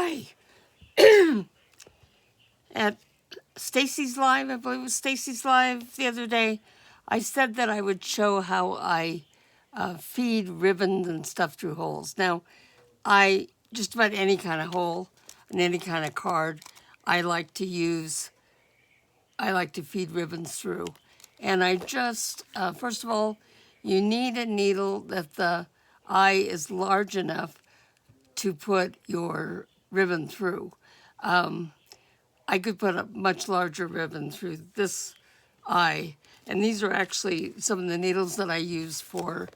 Hi. At Stacy's Live, I believe it was Stacy's Live the other day, I said that I would show how I feed ribbons and stuff through holes. Now, just about any kind of hole and any kind of card, I like to feed ribbons through. And I just, first of all, you need a needle that the eye is large enough to put your ribbon through. I could put a much larger ribbon through this eye, and these are actually some of the needles that I use for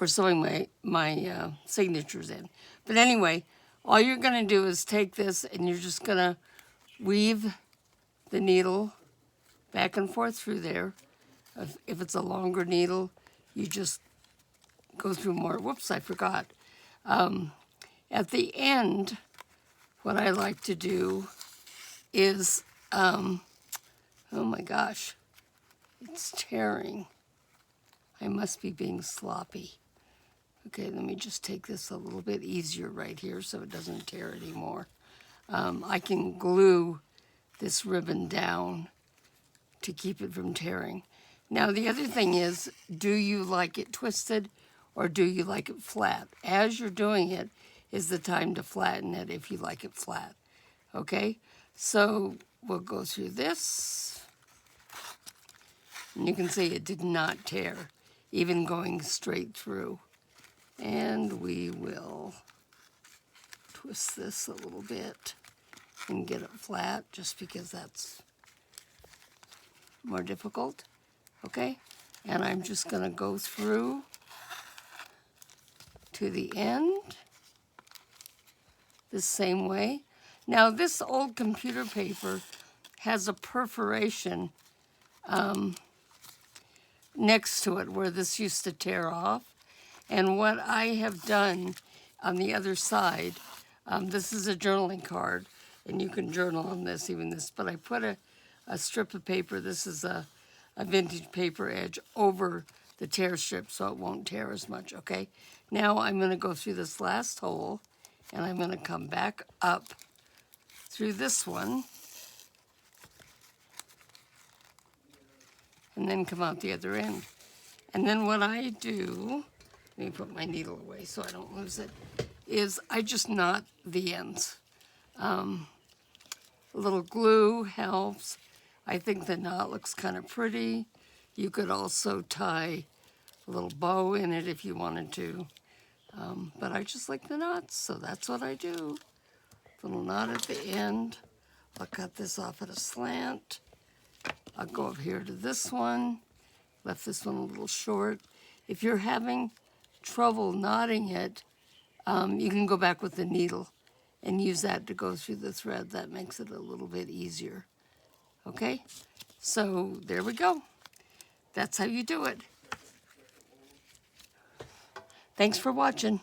sewing my signatures in. But anyway, all you're going to do is take this and you're just going to weave the needle back and forth through there. If it's a longer needle, you just go through more. Whoops, I forgot. At the end, what I like to do is, oh my gosh, it's tearing. I must be being sloppy. Okay, let me just take this a little bit easier right here so it doesn't tear anymore. I can glue this ribbon down to keep it from tearing. Now the other thing is, do you like it twisted or do you like it flat? As you're doing it is the time to flatten it if you like it flat. Okay, so we'll go through this. And you can see it did not tear, even going straight through. And we will twist this a little bit and get it flat just because that's more difficult. Okay, and I'm just going to go through to the end the same way. Now this old computer paper has a perforation next to it where this used to tear off. And what I have done on the other side, this is a journaling card, and you can journal on this, even this, but I put a strip of paper, this is a vintage paper edge, over the tear strip so it won't tear as much, okay? Now I'm going to go through this last hole, and I'm going to come back up through this one, and then come out the other end. And then what I do, let me put my needle away so I don't lose it, is I just knot the ends. A little glue helps. I think the knot looks kind of pretty. You could also tie a little bow in it if you wanted to. But I just like the knots, so that's what I do. Little knot at the end. I'll cut this off at a slant. I'll go up here to this one. Left this one a little short. If you're having trouble knotting it, you can go back with the needle and use that to go through the thread. That makes it a little bit easier. Okay, so there we go. That's how you do it. Thanks for watching.